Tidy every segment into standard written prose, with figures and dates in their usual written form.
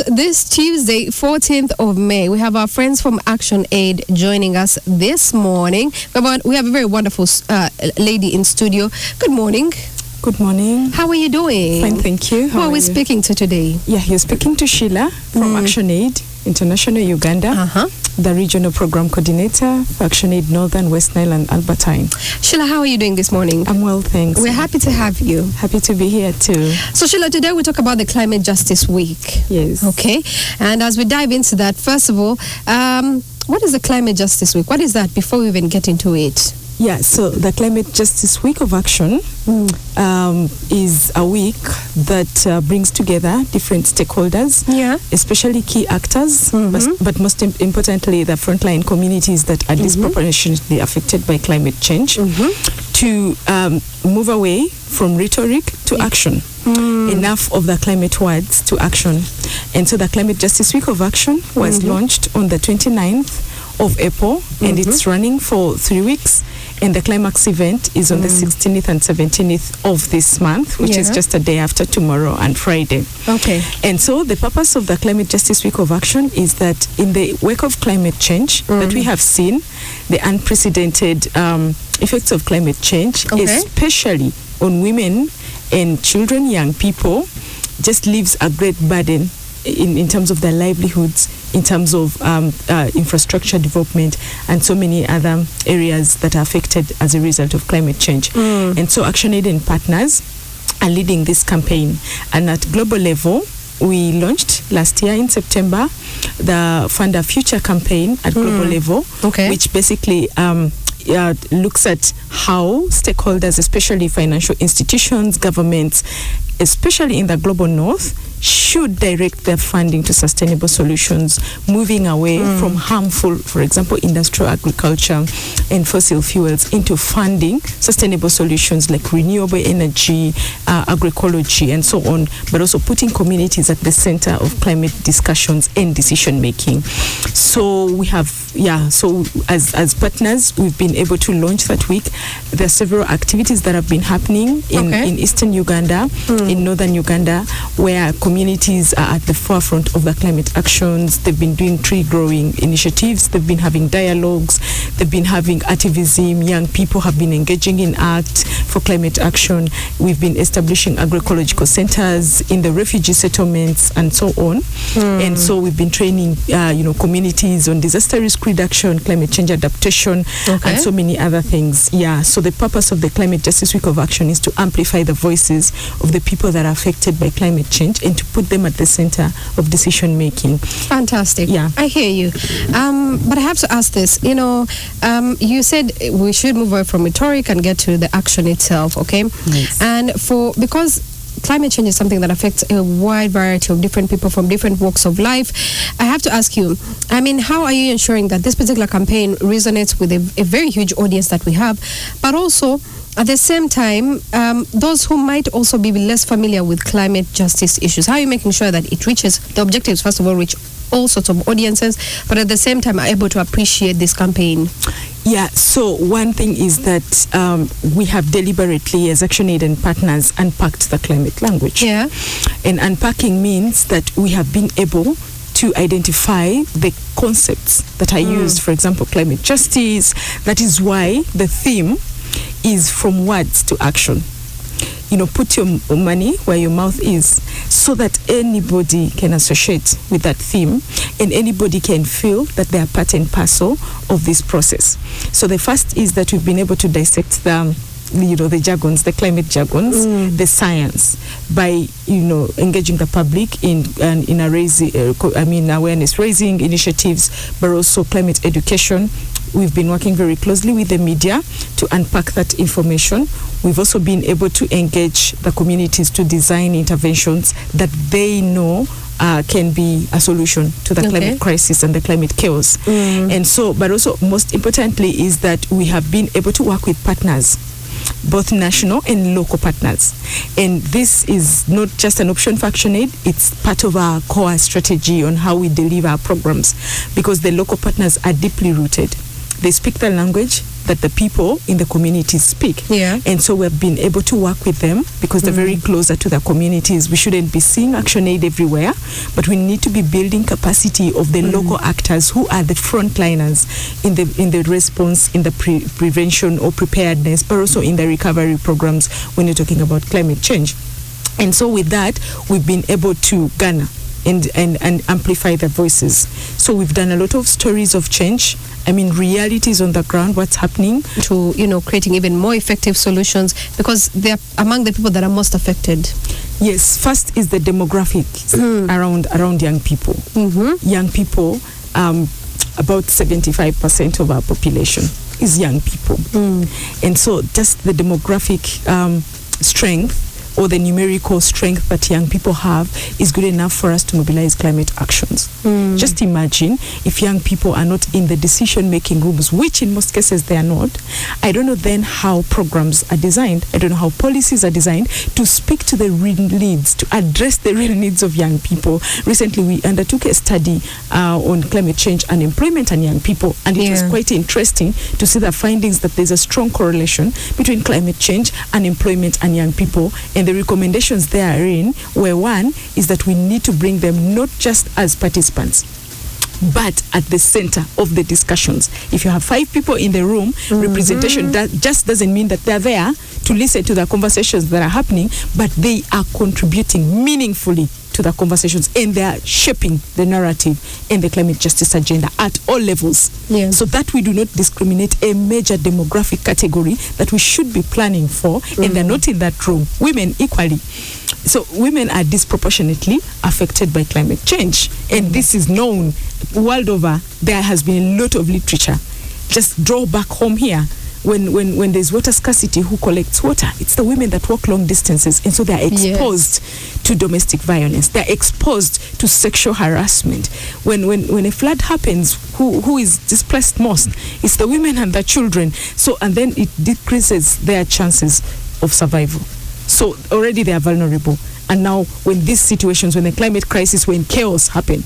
this Tuesday, 14th of May, we have our friends from ActionAid joining us this morning. We have a very wonderful lady in studio. Good morning. Good morning. How are you doing? Fine, thank you. Who are we speaking to today? Yeah, you're speaking to Sheila from ActionAid International Uganda, the Regional Program Coordinator for ActionAid Northern, West Nile and Albertine. Sheila, how are you doing this morning? I'm well, thanks. We're happy to have you. Happy to be here too. So Sheila, today we talk about the Climate Justice Week. Yes. Okay. And as we dive into that, first of all, what is the Climate Justice Week? What is that before we even get into it? Yeah, so the Climate Justice Week of Action is a week that brings together different stakeholders, especially key actors, but most importantly, the frontline communities that are disproportionately affected by climate change, to move away from rhetoric to action. Enough of the climate words to action. And so the Climate Justice Week of Action was launched on the 29th of April, and it's running for 3 weeks. And the climax event is on the 16th and 17th of this month, which is just a day after tomorrow and Friday. Okay. And so the purpose of the Climate Justice Week of Action is that in the wake of climate change that we have seen, the unprecedented effects of climate change, especially on women and children, young people, just leaves a great burden in terms of their livelihoods, in terms of infrastructure development, and so many other areas that are affected as a result of climate change. And so ActionAid and partners are leading this campaign. And at global level, we launched last year in September the Fund a Future campaign at global level, which basically looks at how stakeholders, especially financial institutions, governments, especially in the global north, should direct their funding to sustainable solutions, moving away from harmful, for example, industrial agriculture and fossil fuels, into funding sustainable solutions like renewable energy, agroecology, and so on, but also putting communities at the center of climate discussions and decision making. So we have, so as partners, we've been able to launch that week. There are several activities that have been happening in eastern Uganda, in northern Uganda, where communities are at the forefront of the climate actions. They've been doing tree growing initiatives. They've been having dialogues. They've been having activism. Young people have been engaging in ACT for climate action. We've been establishing agroecological centers in the refugee settlements and so on. And so we've been training, communities on disaster risk reduction, climate change adaptation, and so many other things. So the purpose of the Climate Justice Week of Action is to amplify the voices of the people that are affected by climate change and to put them at the center of decision making. Fantastic. I hear you. But I have to ask this. You said we should move away from rhetoric and get to the action itself, okay? Yes. And because climate change is something that affects a wide variety of different people from different walks of life, I have to ask you, how are you ensuring that this particular campaign resonates with a very huge audience that we have, but also at the same time, those who might also be less familiar with climate justice issues? How are you making sure that it reaches the objectives, first of all, reach all sorts of audiences, but at the same time are able to appreciate this campaign? So one thing is that we have deliberately, as ActionAid and partners, unpacked the climate language. And unpacking means that we have been able to identify the concepts that are used, for example, climate justice. That is why the theme is from words to action. Put your money where your mouth is, so that anybody can associate with that theme and anybody can feel that they are part and parcel of this process. So the first is that we've been able to dissect the jargons, the climate jargons, the science, by engaging the public in awareness raising initiatives, but also climate education. We've been working very closely with the media to unpack that information. We've also been able to engage the communities to design interventions that they know can be a solution to the climate crisis and the climate chaos. And so, but also most importantly is that we have been able to work with partners, both national and local partners. And this is not just an option for ActionAid, it's part of our core strategy on how we deliver our programs, because the local partners are deeply rooted. They speak the language, that the people in the communities speak. Yeah. And so we've been able to work with them because they're very closer to the communities. We shouldn't be seeing ActionAid everywhere, but we need to be building capacity of the local actors who are the frontliners in the response, in the prevention or preparedness, but also in the recovery programs when you're talking about climate change. And so with that, we've been able to garner and amplify their voices. So we've done a lot of stories of change. I mean, realities on the ground, what's happening. To, creating even more effective solutions, because they're among the people that are most affected. Yes, first is the demographics around young people. Young people, about 75% of our population is young people. And so just the demographic strength or the numerical strength that young people have is good enough for us to mobilize climate actions. Just imagine if young people are not in the decision-making rooms, which in most cases they are not. I don't know then how programs are designed. I don't know how policies are designed to speak to the real needs, to address the real needs of young people. Recently, we undertook a study on climate change, unemployment, and young people, and it was quite interesting to see the findings that there's a strong correlation between climate change, unemployment, and young people. And the recommendations therein were, one, is that we need to bring them not just as participants, but at the center of the discussions. If you have 5 people in the room, representation that just doesn't mean that they're there to listen to the conversations that are happening, but they are contributing meaningfully to the conversations, and they are shaping the narrative and the climate justice agenda at all levels. So that we do not discriminate a major demographic category that we should be planning for, and they're not in that room. Women equally. So women are disproportionately affected by climate change, and this is known world over. There has been a lot of literature. Just draw back home here. When there's water scarcity, who collects water? It's the women that walk long distances, and so they're exposed to domestic violence. They're exposed to sexual harassment. When a flood happens, who is displaced most? It's the women and the children. So, and then it decreases their chances of survival. So already they are vulnerable. And now when these situations, when the climate crisis, when chaos happen,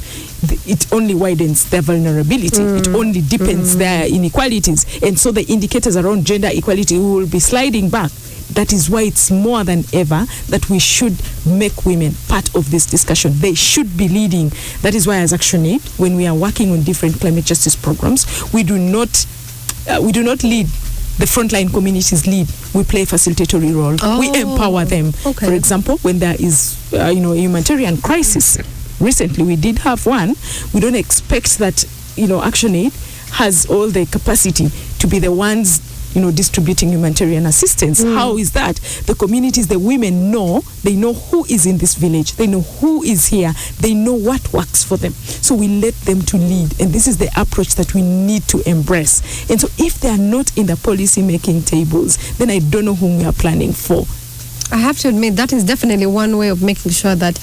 it only widens their vulnerability. It only deepens their inequalities. And so the indicators around gender equality will be sliding back. That is why it's more than ever that we should make women part of this discussion. They should be leading. That is why as ActionAid, when we are working on different climate justice programs, we do not lead. The frontline communities lead. We play a facilitatory role. We empower them. For example, when there is a humanitarian crisis, recently we did have one. We don't expect that ActionAid has all the capacity to be the ones distributing humanitarian assistance. How is that? The communities, the women they know who is in this village. They know who is here. They know what works for them. So we let them to lead. And this is the approach that we need to embrace. And so if they are not in the policy making tables, then I don't know whom we are planning for. I have to admit that is definitely one way of making sure that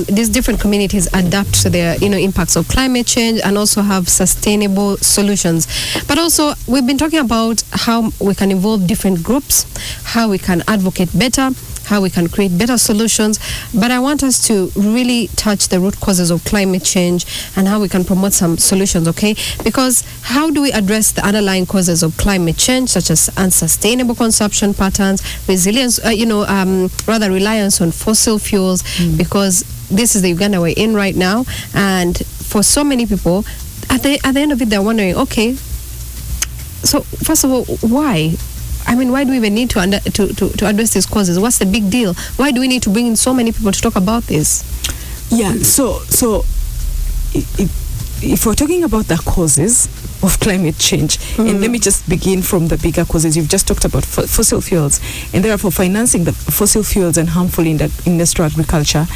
these different communities adapt to their impacts of climate change and also have sustainable solutions. But also we've been talking about how we can involve different groups, how we can advocate better, how we can create better solutions. But I want us to really touch the root causes of climate change and how we can promote some solutions, okay? Because how do we address the underlying causes of climate change, such as unsustainable consumption patterns, resilience, reliance on fossil fuels, because this is the Uganda we're in right now. And for so many people, at the end of it, they're wondering, okay, so first of all, why? I mean, why do we even need to address these causes? What's the big deal? Why do we need to bring in so many people to talk about this? Yeah, so if we're talking about the causes of climate change, and let me just begin from the bigger causes. You've just talked about fossil fuels, and therefore financing the fossil fuels and harmful industrial agriculture,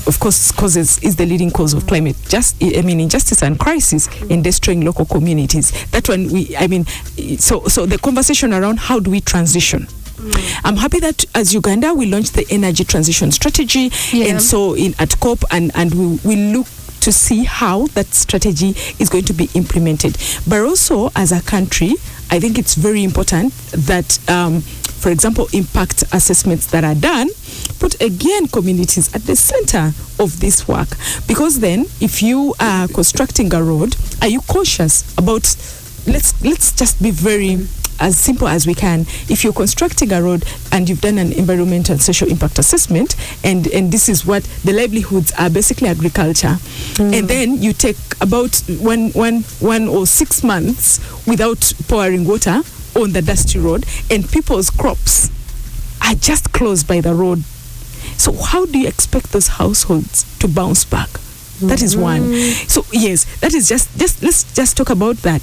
of course, is the leading cause of climate injustice and crisis in destroying local communities. That one, so the conversation around how do we transition. I'm happy that as Uganda we launched the energy transition strategy, and so at COP, and we look to see how that strategy is going to be implemented. But also as a country, I think it's very important that, for example, impact assessments that are done put again communities at the center of this work. Because then, if you are constructing a road, are you cautious about, let's just be very as simple as we can. If you're constructing a road and you've done an environmental and social impact assessment, and this is what the livelihoods are, basically agriculture, and then you take about one or 6 months without pouring water on the dusty road, and people's crops are just close by the road. So how do you expect those households to bounce back? That is one. So yes, that is just let's just talk about that.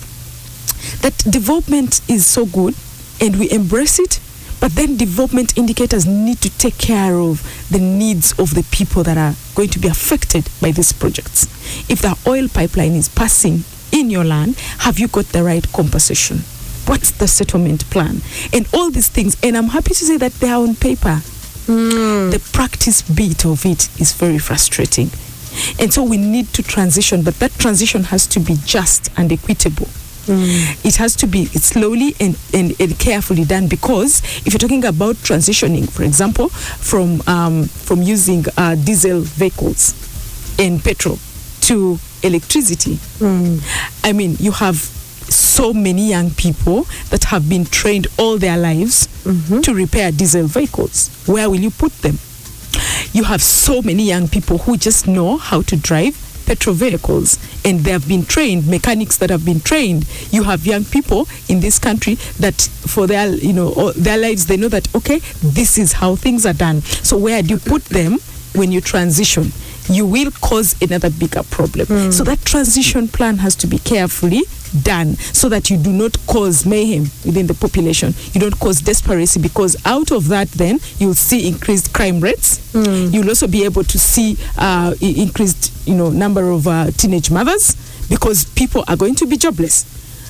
That development is so good and we embrace it, but then development indicators need to take care of the needs of the people that are going to be affected by these projects. If the oil pipeline is passing in your land, have you got the right compensation? What's the settlement plan? And all these things, and I'm happy to say that they are on paper. The practice bit of it is very frustrating. And so we need to transition, but that transition has to be just and equitable. It has to be slowly and carefully done, because if you're talking about transitioning, for example, from using diesel vehicles and petrol to electricity, I mean, you have so many young people that have been trained all their lives to repair diesel vehicles. Where will you put them? You have so many young people who just know how to drive petrol vehicles, and they have been trained, mechanics that have been trained. You have young people in this country that for their lives, they know that, okay, this is how things are done. So where do you put them when you transition? You will cause another bigger problem. So that transition plan has to be carefully done so that you do not cause mayhem within the population. You don't cause desperation, because out of that then you'll see increased crime rates. You'll also be able to see increased number of teenage mothers, because people are going to be jobless.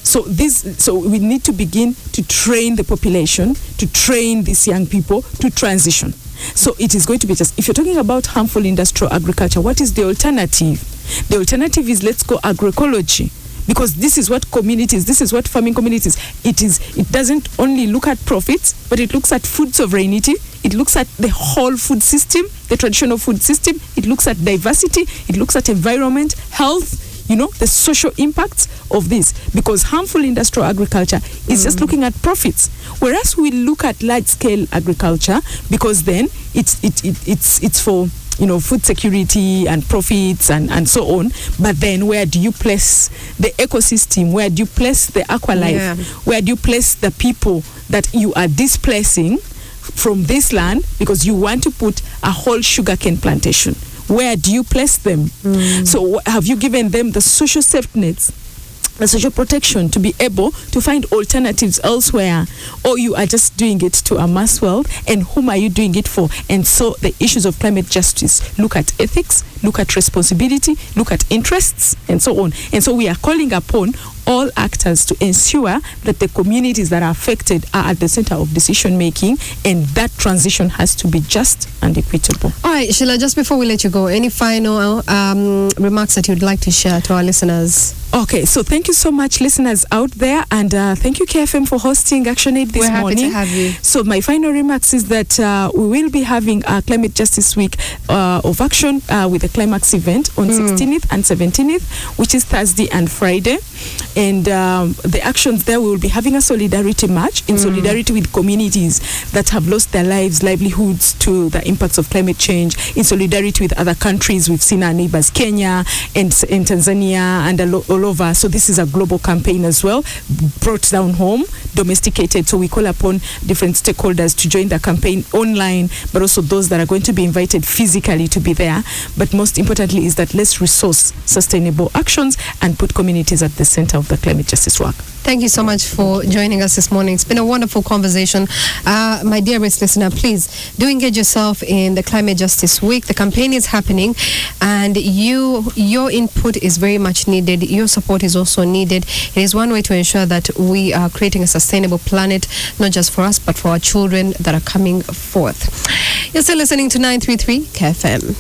So we need to begin to train the population, to train these young people to transition. So it is going to be just, if you're talking about harmful industrial agriculture, what is the alternative? The alternative is, let's go agroecology, because this is what farming communities, it doesn't only look at profits, but it looks at food sovereignty. It looks at the whole food system, the traditional food system. It looks at diversity. It looks at environment, health, the social impacts of this, because harmful industrial agriculture is just looking at profits, whereas we look at large-scale agriculture, because then it's for food security and profits and so on. But then where do you place the ecosystem? Where do you place the aqualife? Where do you place the people that you are displacing from this land because you want to put a whole sugarcane plantation? Where do you place them? So have you given them the social safety nets, the social protection to be able to find alternatives elsewhere? Or you are just doing it to amass wealth? And whom are you doing it for? And so the issues of climate justice look at ethics, look at responsibility, look at interests, and so on. And so we are calling upon all actors to ensure that the communities that are affected are at the center of decision making, and that transition has to be just and equitable. All right, Sheila, just before we let you go, any final remarks that you'd like to share to our listeners? Okay, so thank you so much, listeners out there, and thank you, KFM, for hosting Action Aid this morning. We're happy to have you. So my final remarks is that we will be having a Climate Justice Week of Action with a climax event on 16th and 17th, which is Thursday and Friday. And the actions there, we will be having a solidarity march in solidarity with communities that have lost their lives, livelihoods to the impacts of climate change, in solidarity with other countries. We've seen our neighbors, Kenya and Tanzania, and all over. So this is a global campaign as well, brought down home, domesticated. So we call upon different stakeholders to join the campaign online, but also those that are going to be invited physically to be there. But most importantly is that let's resource sustainable actions and put communities at the center of the climate justice work. Thank you so much for joining us this morning. It's been a wonderful conversation. My dearest listener, please do engage yourself in the Climate Justice Week. The campaign is happening, and your input is very much needed. Your support is also needed. It is one way to ensure that we are creating a sustainable planet, not just for us, but for our children that are coming forth. You're still listening to 933 KFM.